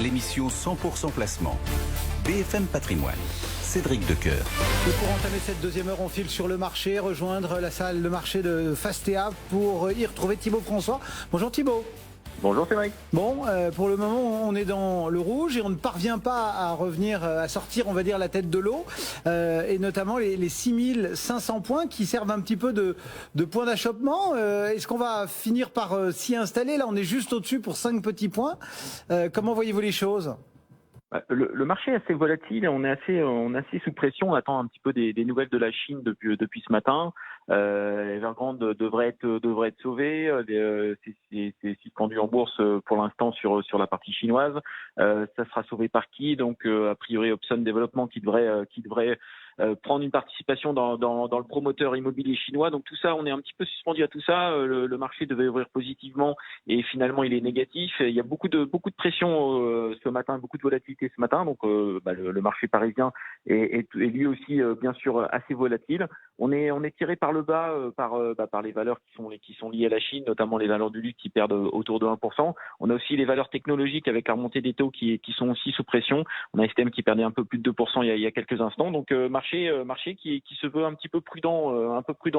l'émission 100% placement. BFM Patrimoine. Cédric Decoeur. Et pour entamer cette deuxième heure, on file sur le marché, rejoindre la salle de marché de Fastea pour y retrouver Thibaut François. Bonjour Thibaut. Bonjour Cédric. Bon, pour le moment, on est dans le rouge et on ne parvient pas à revenir, à sortir, on va dire, la tête de l'eau. Et notamment les 6500 points qui servent un petit peu de point d'achoppement. Est-ce qu'on va finir par s'y installer? Là, on est juste au-dessus pour 5 petits points. Comment voyez-vous les choses? Le marché est assez volatile, on est assez sous pression. On attend un petit peu des nouvelles de la Chine depuis ce matin. Evergrande devrait être sauvé. C'est suspendu en bourse pour l'instant sur la partie chinoise. Ça sera sauvé par qui? Donc a priori Opson Développement qui devrait prendre une participation dans le promoteur immobilier chinois. Donc tout ça, on est un petit peu suspendu à tout ça. Le marché devait ouvrir positivement et finalement il est négatif. Il y a beaucoup de pression ce matin, beaucoup de volatilité ce matin. Donc le marché parisien est lui aussi bien sûr assez volatile. On est tiré par le bas par les valeurs qui sont liées à la Chine, notamment les valeurs du luxe qui perdent autour de 1%. On a aussi les valeurs technologiques avec la remontée des taux qui sont aussi sous pression. On a STM qui perdait un peu plus de 2% il y a quelques instants. Donc marché qui se veut un petit peu prudent,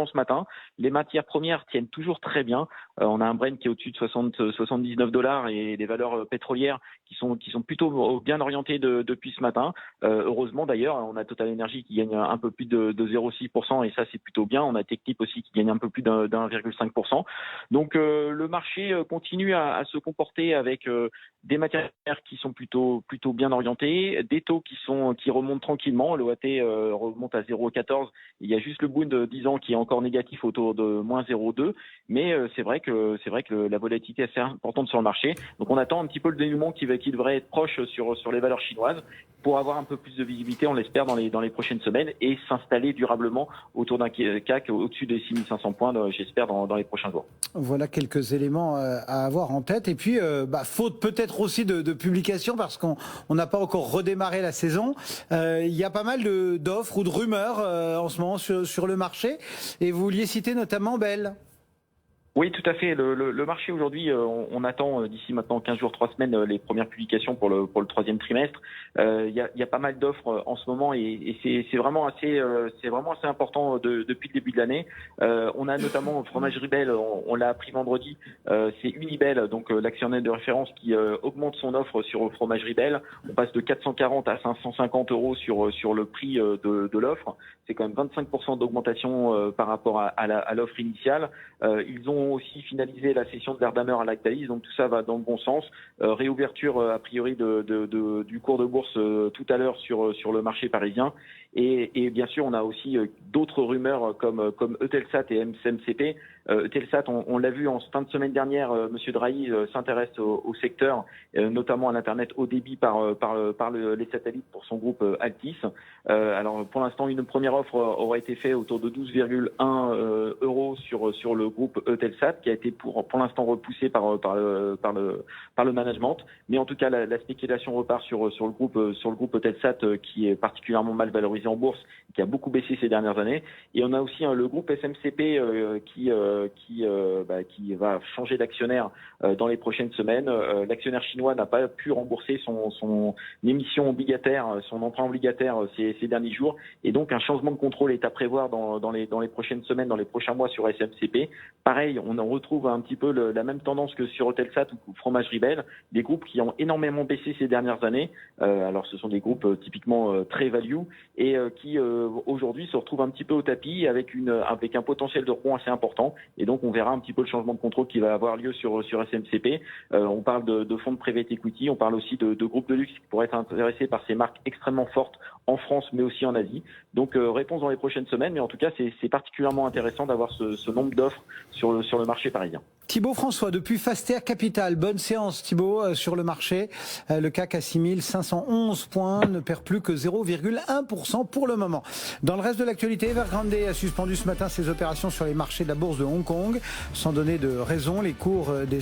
ce matin. Les matières premières tiennent toujours très bien. On a un Brent qui est au-dessus de 79$ et des valeurs pétrolières qui sont plutôt bien orientées depuis ce matin. Heureusement d'ailleurs, on a Total Energy qui gagne un peu plus de 0,6% et ça c'est plutôt bien. On a Technip aussi qui gagne un peu plus d'1,5%. Donc le marché continue à se comporter avec des matières qui sont plutôt bien orientées, des taux qui remontent tranquillement. L'OAT remonte à 0,14. Il y a juste le Bund 10 ans qui est encore négatif autour de moins 0,2. Mais c'est vrai que la volatilité est assez importante sur le marché. Donc on attend un petit peu le dénouement qui devrait être proche sur les valeurs chinoises pour avoir un peu plus de visibilité, on l'espère, dans les prochaines semaines et s'installer durablement autour d'un CAC au-dessus des 6500 points, j'espère, dans les prochains jours. Voilà quelques éléments à avoir en tête. Et puis, faute peut-être aussi de publication parce qu'on n'a pas encore redémarré la saison. Il y a pas mal d'offres ou de rumeurs en ce moment sur le marché. Et vous vouliez citer notamment Bell. Oui, tout à fait. Le marché aujourd'hui, on attend d'ici maintenant 15 jours, 3 semaines, les premières publications pour le troisième trimestre. Il y a pas mal d'offres en ce moment et c'est vraiment assez important depuis le début de l'année. On a notamment Fromagerie Bell, on l'a appris vendredi, c'est Unibel, donc l'actionnaire de référence qui augmente son offre sur Fromagerie Bell. On passe de 440 à 550 € sur le prix de l'offre. C'est quand même 25% d'augmentation par rapport à l'offre initiale. Ils ont aussi finalisé la session de Verdamer à Lactalis, donc tout ça va dans le bon sens. Réouverture a priori du cours de bourse tout à l'heure sur le marché parisien. Et bien sûr, on a aussi d'autres rumeurs comme Eutelsat et SMCP. Eutelsat, on l'a vu en fin de semaine dernière, Monsieur Drahi s'intéresse au secteur, notamment à l'internet haut débit par les satellites pour son groupe Altis. Alors pour l'instant, une première offre aura été faite autour de 12,1 € sur le groupe Eutelsat, qui a été pour l'instant repoussé par le management. Mais en tout cas, la spéculation repart sur le groupe Eutelsat qui est particulièrement mal valorisé en bourse, qui a beaucoup baissé ces dernières années. Et on a aussi le groupe SMCP qui va changer d'actionnaire dans les prochaines semaines. L'actionnaire chinois n'a pas pu rembourser son émission obligataire, son emprunt obligataire ces derniers jours. Et donc un changement de contrôle est à prévoir dans les prochaines semaines, dans les prochains mois sur SMCP. Pareil, on en retrouve un petit peu la même tendance que sur Eutelsat ou Fromagerie Bell, des groupes qui ont énormément baissé ces dernières années. Alors ce sont des groupes typiquement très value et qui aujourd'hui se retrouvent un petit peu au tapis avec un potentiel de rebond assez important. Et donc on verra un petit peu le changement de contrôle qui va avoir lieu sur SMCP. On parle de fonds de private equity, on parle aussi de groupes de luxe qui pourraient être intéressés par ces marques extrêmement fortes en France mais aussi en Asie. Donc réponse dans les prochaines semaines, mais en tout cas c'est particulièrement intéressant d'avoir ce nombre d'offres sur le marché parisien. Thibaut François, depuis Fastea Capital. Bonne séance Thibaut sur le marché. Le CAC à 6511 points ne perd plus que 0,1% pour le moment. Dans le reste de l'actualité, Evergrande a suspendu ce matin ses opérations sur les marchés de la bourse de Hong Kong. Sans donner de raison, les cours des